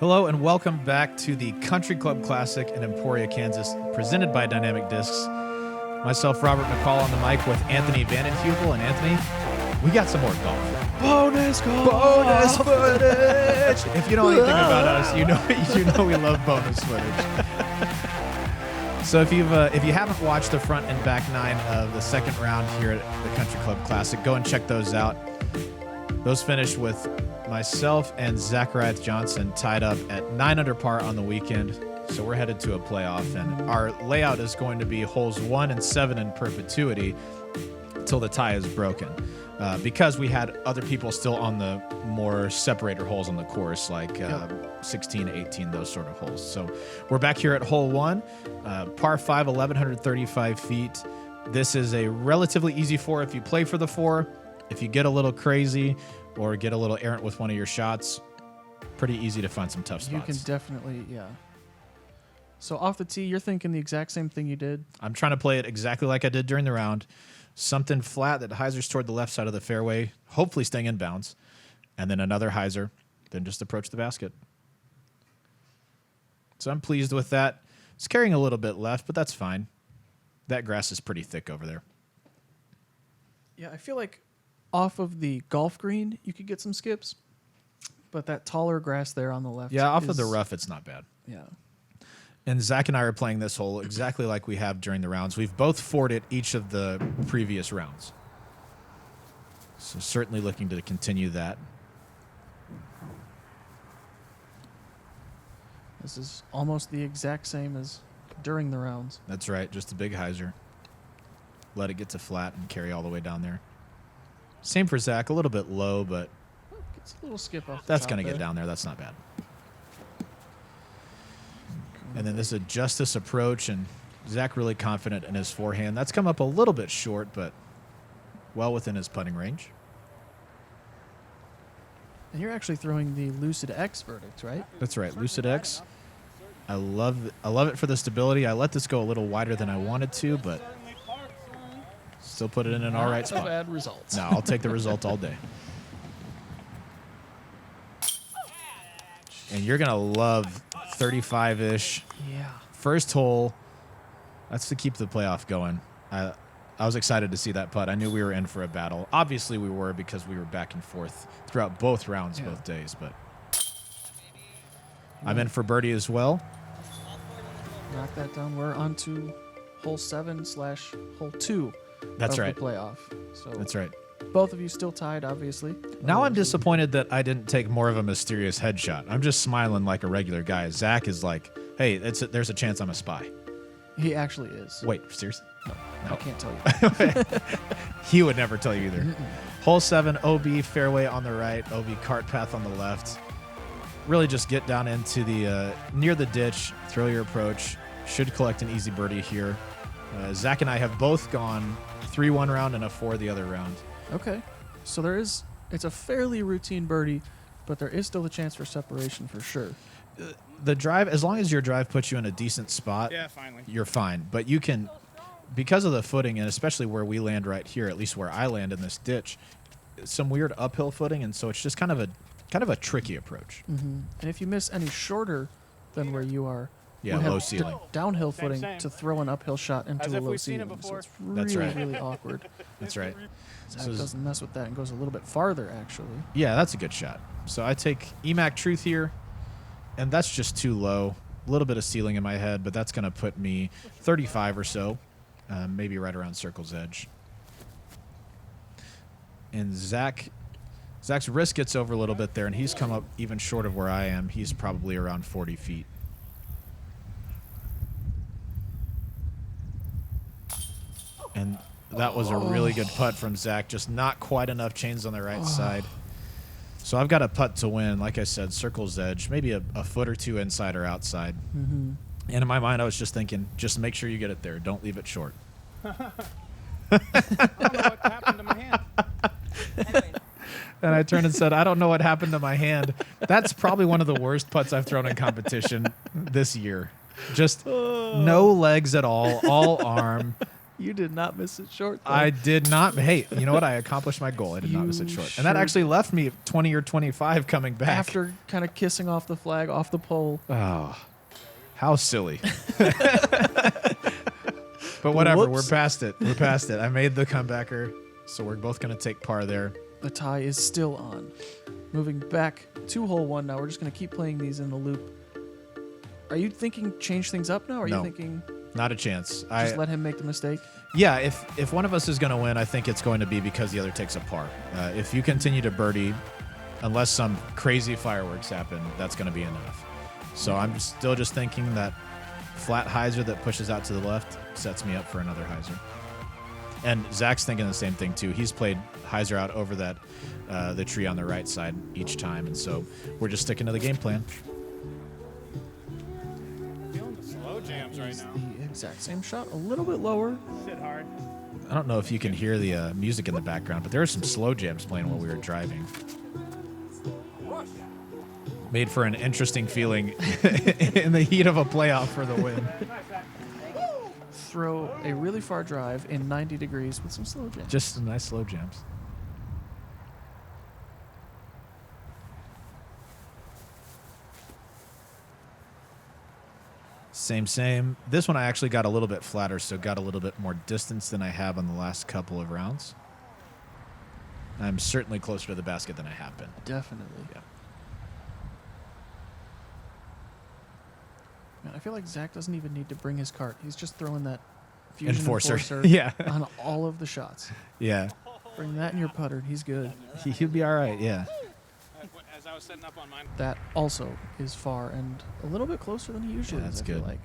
Hello and welcome back to the Country Club Classic in Emporia, Kansas, presented by Dynamic Discs. Myself, Robert McCall, on the mic with Anthony Van Heuvel. And Anthony, we got some more golf. Bonus golf! Bonus footage! If you know anything about us, you know we love bonus footage. So if you haven't watched the front and back nine of the second round here at the Country Club Classic, go and check those out. Those finished with myself and Zackeriath Johnson tied up at 9 under par on the weekend. So we're headed to a playoff, and our layout is going to be holes 1 and 7 in perpetuity till the tie is broken. Because we had other people still on the more separator holes on the course, like 16, 18, those sort of holes. So we're back here at hole 1, par 5, 1,135 feet. This is a relatively easy 4 if you play for the 4. If you get a little crazy or get a little errant with one of your shots, pretty easy to find some tough spots. You can definitely, yeah. So off the tee, you're thinking the exact same thing you did? I'm trying to play it exactly like I did during the round. Something flat that hyzers toward the left side of the fairway, hopefully staying in bounds, and then another hyzer, then just approach the basket. So I'm pleased with that. It's carrying a little bit left, but that's fine. That grass is pretty thick over there. Yeah, I feel like off of the golf green, you could get some skips, but that taller grass there on the left. Yeah, off of the rough, it's not bad. Yeah. And Zach and I are playing this hole exactly like we have during the rounds. We've both forded each of the previous rounds. So certainly looking to continue that. This is almost the exact same as during the rounds. That's right, just a big hyzer. Let it get to flat and carry all the way down there. Same for Zach, a little bit low, but Gets a little skip off the that's top going to there. get down there. That's not bad. And then this is a justice approach, and Zach really confident in his forehand. That's come up a little bit short, but well within his putting range. And you're actually throwing the Lucid X verdict, right? That's right, Lucid X. I love it for the stability. I let this go a little wider than I wanted to, but still put it in an all right spot. Not bad results. No, I'll take the result all day. And you're going to love 35-ish. Yeah. First hole. That's to keep the playoff going. I was excited to see that putt. I knew we were in for a battle. Obviously we were, because we were back and forth throughout both rounds, both days. But I'm in for birdie as well. Knock that down. We're on to hole 7/hole 2. That's of right. The playoff. So That's right. both of you still tied, obviously. Now I'm disappointed that I didn't take more of a mysterious headshot. I'm just smiling like a regular guy. Zach is like, hey, there's a chance I'm a spy. He actually is. Wait, seriously? No. I can't tell you. He would never tell you either. Hole 7, OB, fairway on the right, OB cart path on the left. Really just get down into the near the ditch, throw your approach. Should collect an easy birdie here. Zach and I have both gone 3 one round and a 4 the other round. Okay. So it's a fairly routine birdie, but there is still a chance for separation for sure. The drive, as long as your drive puts you in a decent spot, finally, you're fine. But you can, because of the footing, and especially where we land right here, at least where I land in this ditch, some weird uphill footing, and so it's just kind of a tricky approach. Mm-hmm. And if you miss any shorter than where you are, Yeah, we have low ceiling. downhill footing same. to throw an uphill shot into As a if low we've seen it ceiling. So before. it's really, That's right. really awkward. That's right. Zach So- doesn't mess with that and goes a little bit farther, actually. Yeah, that's a good shot. So I take EMAC Truth here, and that's just too low. A little bit of ceiling in my head, but that's going to put me 35 or so, maybe right around circle's edge. And Zach's wrist gets over a little bit there, and he's come up even short of where I am. He's probably around 40 feet. And that was a really good putt from Zach, just not quite enough chains on the right side. So I've got a putt to win. Like I said, circle's edge, maybe a foot or two inside or outside. Mm-hmm. And in my mind, I was just thinking, just make sure you get it there. Don't leave it short. I don't know what happened to my hand. And I turned and said, I don't know what happened to my hand. That's probably one of the worst putts I've thrown in competition this year. Just no legs at all arm. You did not miss it short, though. I did not. Hey, you know what? I accomplished my goal. I did not miss it You short. And that sure actually left me 20 or 25 coming back. After kind of kissing off the flag, off the pole. Oh, how silly. But whatever. Whoops. We're past it. We're past it. I made the comebacker. So we're both going to take par there. The tie is still on. Moving back to hole 1 now. We're just going to keep playing these in the loop. Are you thinking change things up now? Or are No. you thinking Not a chance. just let him make the mistake? Yeah, if one of us is going to win, I think it's going to be because the other takes a par. If you continue to birdie, unless some crazy fireworks happen, that's going to be enough. So I'm still just thinking that flat hyzer that pushes out to the left sets me up for another hyzer. And Zach's thinking the same thing too. He's played hyzer out over that the tree on the right side each time, and so we're just sticking to the game plan. Feeling the slow jams right now. The exact same shot, a little bit lower. Sit hard. I don't know if you can hear the music in the background, but there are some slow jams playing while we were driving. Made for an interesting feeling in the heat of a playoff for the win. Throw a really far drive in 90 degrees with some slow jams. Just some nice slow jams. Same. This one I actually got a little bit flatter, so got a little bit more distance than I have on the last couple of rounds. I'm certainly closer to the basket than I have been. Definitely. Yeah. Man, I feel like Zach doesn't even need to bring his cart. He's just throwing that fusion Enforcer. enforcer Yeah. on all of the shots. Yeah. Bring that in your putter, and he's good. He'll be all right, yeah. As I was setting up on mine. That also is far and a little bit closer than he usually Yeah, is, that's I feel good. like.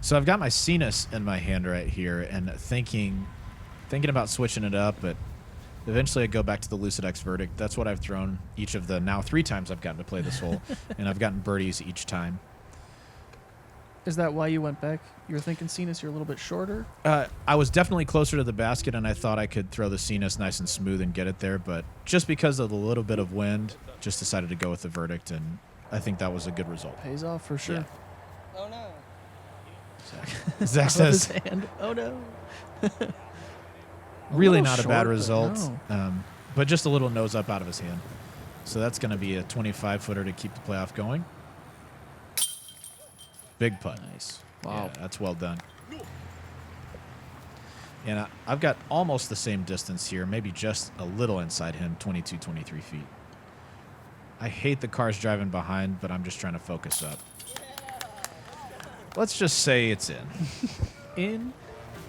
So I've got my Cenas in my hand right here and thinking about switching it up, but eventually I go back to the Lucid X Verdict. That's what I've thrown each of the now 3 times I've gotten to play this hole, and I've gotten birdies each time. Is that why you went back? You were thinking Cenas, you're a little bit shorter? I was definitely closer to the basket, and I thought I could throw the Cenas nice and smooth and get it there, but just because of the little bit of wind, just decided to go with the Verdict, and I think that was a good result. Pays off for sure. Yeah. Oh no. Zach Out of his says, hand. Oh no. really little not a short, bad but result, no. but just a little nose up out of his hand. So that's going to be a 25-footer to keep the playoff going. Big putt. Nice. Wow. Yeah, that's well done. And I've got almost the same distance here, maybe just a little inside him, 22, 23 feet. I hate the cars driving behind, but I'm just trying to focus up. Let's just say it's in. In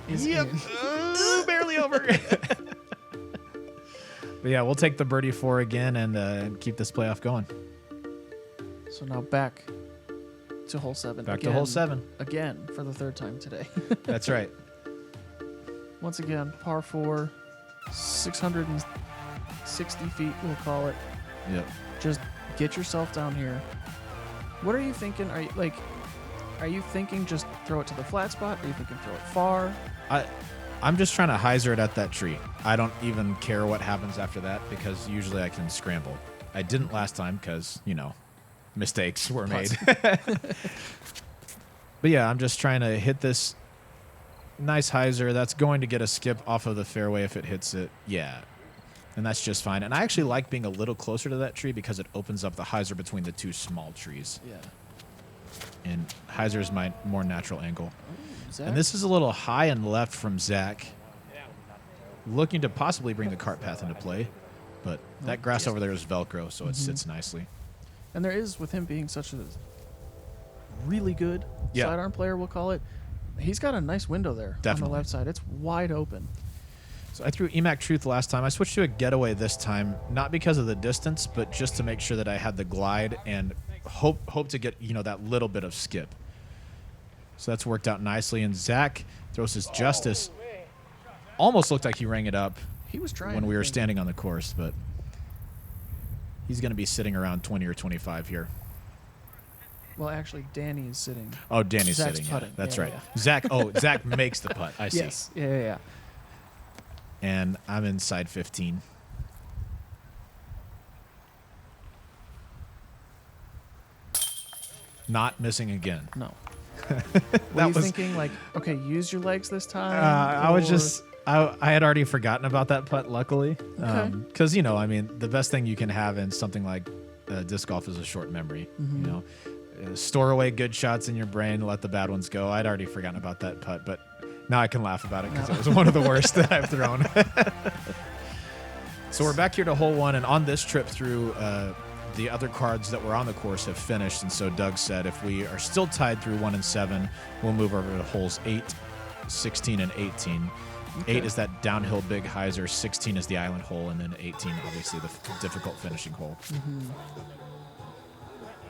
is in. Barely over. But yeah, we'll take the birdie 4 again and keep this playoff going. So now back to hole 7. Back to hole 7. Again for the 3rd time today. That's right. Once again, par 4, 660 feet, we'll call it. Yep. Just get yourself down here. What are you thinking? Are you thinking just throw it to the flat spot? Are you thinking throw it far? I'm just trying to hyzer it at that tree. I don't even care what happens after that because usually I can scramble. I didn't last time because, mistakes were made. But yeah, I'm just trying to hit this nice hyzer. That's going to get a skip off of the fairway if it hits it. Yeah. And that's just fine. And I actually like being a little closer to that tree because it opens up the hyzer between the 2 small trees. Yeah. And hyzer is my more natural angle. Zach? And this is a little high and left from Zach. Looking to possibly bring the cart path into play. But that grass over there is Velcro, so it sits nicely. And there is, with him being such a really good sidearm player, we'll call it, he's got a nice window there on Definitely. the left side. It's wide open. So I threw EMAC Truth last time. I switched to a getaway this time, not because of the distance, but just to make sure that I had the glide and hope to get that little bit of skip. So that's worked out nicely. And Zach throws his Justice. Almost looked like he rang it up He was trying when we I were think. standing on the course, but he's going to be sitting around 20 or 25 here. Well, actually, Danny is sitting. Oh, Danny's Zach's sitting. putting. Yeah, that's Yeah, right. yeah. Zach makes the putt. I see. Yes. Yeah. And I'm inside 15. Not missing again. No. Were you thinking like, okay, use your legs this time? I was just I had already forgotten about that putt, luckily, Okay. because the best thing you can have in something like disc golf is a short memory. Store away good shots in your brain, let the bad ones go. I'd already forgotten about that putt, but now I can laugh about it because it was one of the worst that I've thrown. So we're back here to hole 1, and on this trip through, the other cards that were on the course have finished, and so Doug said if we are still tied through 1 and 7, we'll move over to holes 8, 16, and 18. Okay. 8 is that downhill big hyzer, 16 is the island hole, and then 18, obviously, the difficult finishing hole.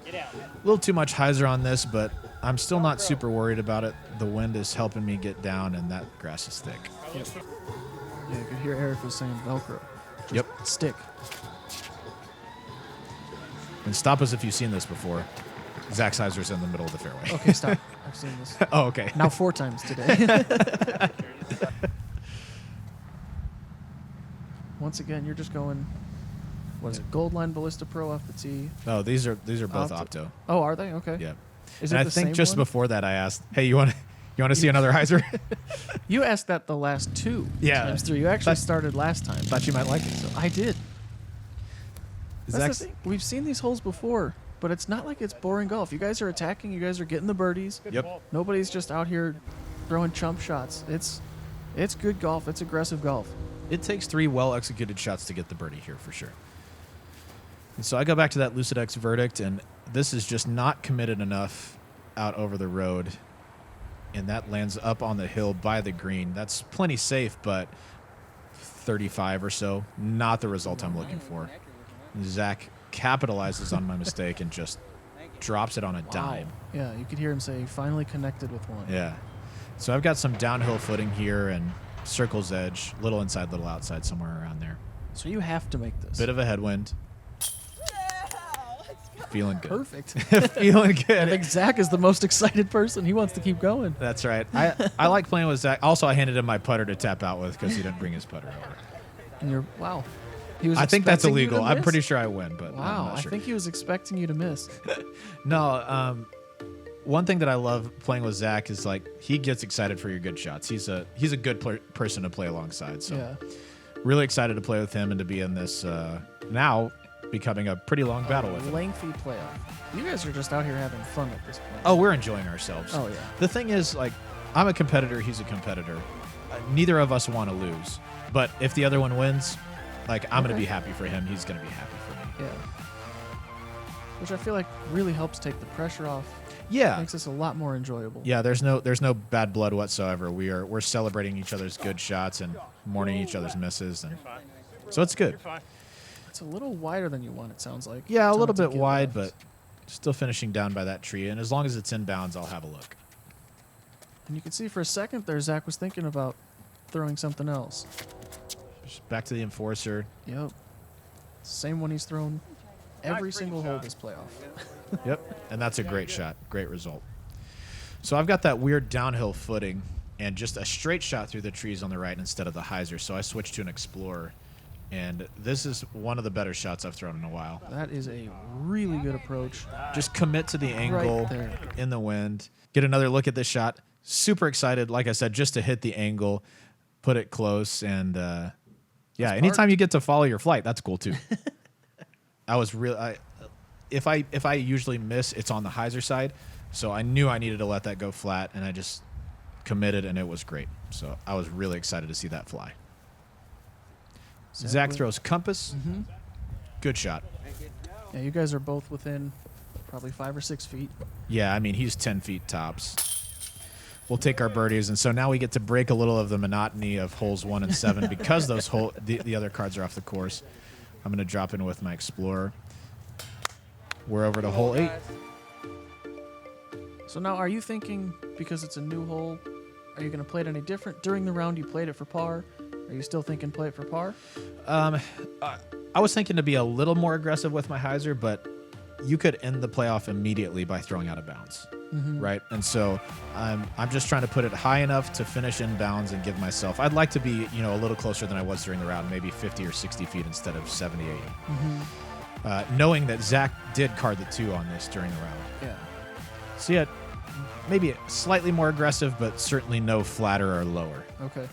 A little too much hyzer on this, but I'm still not super worried about it. The wind is helping me get down, and that grass is thick. Yeah, you could hear Eric was saying Velcro. Just stick. And stop us if you've seen this before. Zach's hyzer's in the middle of the fairway. Okay, stop. I've seen this. Oh, okay. Now 4 times today. Once again, you're just going, what is it, Gold Line Ballista Pro off the tee. Oh, these are both Opto. Oh, are they? Okay. Yeah. Is And it I the think same just one? before that I asked, hey, you want to see another hyzer? You asked that the last 2 Yeah. times through. You actually started last time. Thought you might like it. So I did. That's Zach's, the thing. We've seen these holes before, but it's not like it's boring golf. You guys are attacking. You guys are getting the birdies. Yep. Nobody's just out here throwing chump shots. It's good golf. It's aggressive golf. It takes 3 well-executed shots to get the birdie here for sure. And so I go back to that Lucidex verdict, and this is just not committed enough out over the road. And that lands up on the hill by the green. That's plenty safe, but 35 or so, not the result I'm looking for. Zach capitalizes on my mistake and just drops it on a dime. Yeah, you could hear him say he finally connected with one. Yeah. So I've got some downhill footing here and circle's edge, little inside, little outside, somewhere around there. So you have to make this. Bit of a headwind. Feeling good. Perfect. Feeling I good. think Zach is the most excited person. He wants to keep going. That's right. I like playing with Zach. Also, I handed him my putter to tap out with because he didn't bring his putter over. And you're, wow. He was I think that's expecting you to illegal. I'm miss? pretty sure I win, but I'm Wow, not sure. I think he was expecting you to miss. No, one thing that I love playing with Zach is like he gets excited for your good shots. He's a good person to play alongside. So Yeah. really excited to play with him and to be in this now becoming a pretty long battle with him. Lengthy playoff. You guys are just out here having fun at this point. Oh, we're enjoying ourselves. Oh, yeah. The thing is, like, I'm a competitor. He's a competitor. Neither of us want to lose. But if the other one wins, like, I'm going to be happy for him. He's going to be happy for me. Yeah. Which I feel like really helps take the pressure off. Yeah. Makes this a lot more enjoyable. Yeah, there's no bad blood whatsoever. We're celebrating each other's good shots and mourning each other's misses, and so it's good. It's a little wider than you want, it sounds like. Yeah, a Ton little to bit get wide, left. but still finishing down by that tree. And as long as it's in bounds, I'll have a look. And you can see for a second there, Zach was thinking about throwing something else. Just back to the enforcer. Yep. Same one he's thrown every single hole this playoff. Yep, and that's a great shot. Great result. So I've got that weird downhill footing and just a straight shot through the trees on the right instead of the hyzer. So I switched to an Explorer. And this is one of the better shots I've thrown in a while. That is a really good approach. Just commit to the angle there. in the wind. Get another look at this shot. Super excited, like I said, just to hit the angle, put it close, and yeah, anytime you get to follow your flight, that's cool too. I was really, if I usually miss, it's on the hyzer side, so I knew I needed to let that go flat, and I just committed, and it was great. So I was really excited to see that fly. Zach throws compass. Mm-hmm. Good shot. Yeah, you guys are both within probably 5 or 6 feet. Yeah, I mean, he's 10 feet tops. We'll take our birdies, and so now we get to break a little of the monotony of holes 1 and 7 because those the other cards are off the course. I'm going to drop in with my Explorer. We're over to hole 8. So now are you thinking, because it's a new hole, are you going to play it any different? During the round you played it for par. Are you still thinking play it for par? I was thinking to be a little more aggressive with my hyzer, but you could end the playoff immediately by throwing out of bounds, right? And so I'm just trying to put it high enough to finish in bounds and give myself. I'd like to be a little closer than I was during the round, maybe 50 or 60 feet instead of 70, 80. Knowing that Zach did card the 2 on this during the round. Yeah. So yeah, maybe slightly more aggressive, but certainly no flatter or lower. Okay.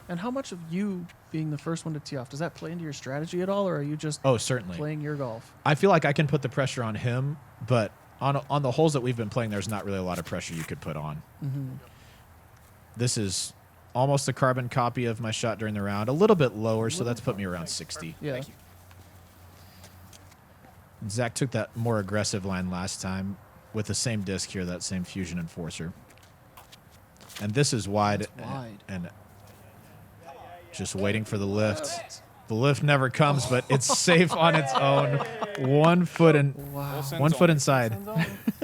And how much of you being the first one to tee off, does that play into your strategy at all, or are you just Oh, certainly. playing your golf? I feel like I can put the pressure on him, but on the holes that we've been playing, there's not really a lot of pressure you could put on. Mm-hmm. This is almost a carbon copy of my shot during the round, a little bit lower, so that's put me around 60. Yeah. Zach took that more aggressive line last time with the same disc here, that same Fusion Enforcer. And this is wide. That's wide. And just waiting for the lift. The lift never comes, but it's safe on its own. 1 foot and Wow. 1 foot inside.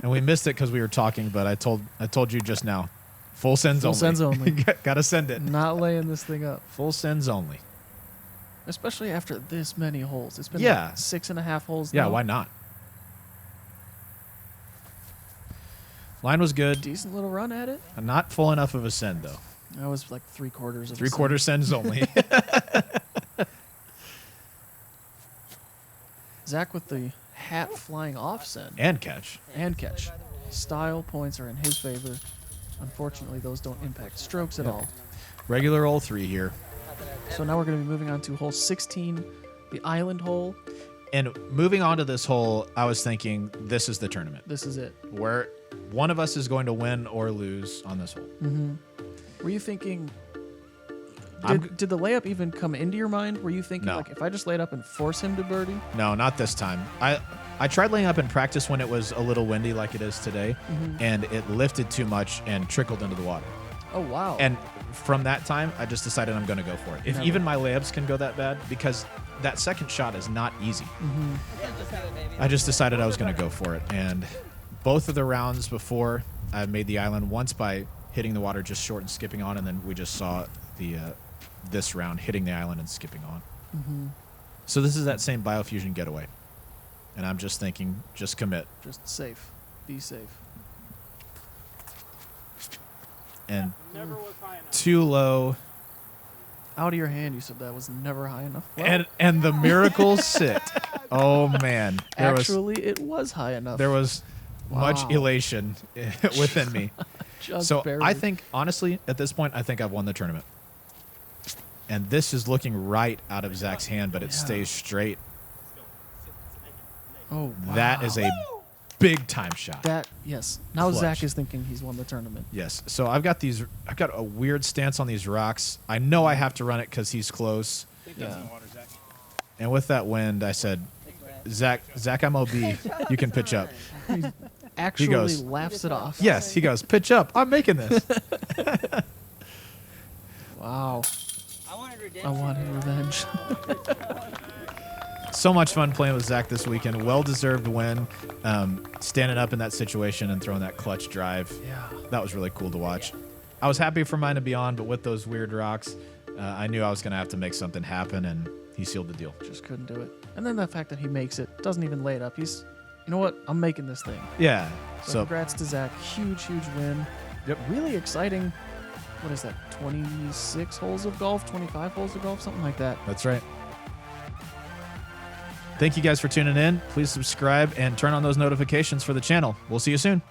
And we missed it because we were talking, but I told you just now. Full sends Full only. sends only. Gotta send it. Not laying this thing up. Full sends only. Especially after this many holes. It's been Yeah. like 6.5 holes Yeah, now. why not? Line was good. Decent little run at it. Not full enough of a send, though. That was like 3/4 of a 3/4 sends only. Zach with the hat flying off send And catch. and catch. Style points are in his favor. Unfortunately, those don't impact strokes at all. Regular old 3 here. So now we're going to be moving on to hole 16, the island hole. And moving on to this hole, I was thinking this is the tournament This is it. where one of us is going to win or lose on this hole. Mm-hmm. Were you thinking? I'm Did the layup even come into your mind? Were you thinking No. like if I just laid up and force him to birdie? No, not this time. I tried laying up in practice when it was a little windy like it is today, and it lifted too much and trickled into the water. Oh wow! And from that time, I just decided I'm going to go for it. If Never. even my layups can go that bad, because that second shot is not easy. I just decided I was going to go for it. And both of the rounds before, I made the island once by hitting the water just short and skipping on, and then we just saw the this round hitting the island and skipping on. So this is that same biofusion getaway. And I'm just thinking, just commit. just safe. Be safe. And Never was high enough. too low. Out of your hand, you said that was never high enough. Well, And the miracles sit. Oh, man. actually, it was high enough. There was much Wow. elation within me. Just So barely. I think, honestly, at this point, I think I've won the tournament. And this is looking right out of Zach's hand, but it Yeah. stays straight. Oh, That wow. is a big time shot. That yes. Now Clutch. Zach is thinking he's won the tournament. Yes. So I've got a weird stance on these rocks. I know I have to run it because he's close. Yeah. And with that wind, I said, Zach, I'm OB. You can pitch up. Actually goes, laughs it off. Yes, he goes, pitch up. I'm making this. Wow. I wanted revenge. So much fun playing with Zach this weekend. Well-deserved win. Standing up in that situation and throwing that clutch drive. Yeah. That was really cool to watch. I was happy for mine to be on, but with those weird rocks, I knew I was going to have to make something happen, and he sealed the deal. Just couldn't do it. And then the fact that he makes it, doesn't even lay it up. He's, you know what? I'm making this thing. Yeah. So So, congrats to Zach. Huge, huge win. Yep. Really exciting. What is that? 26 holes of golf? 25 holes of golf? Something like that. that's right. Thank you guys for tuning in. Please subscribe and turn on those notifications for the channel. We'll see you soon.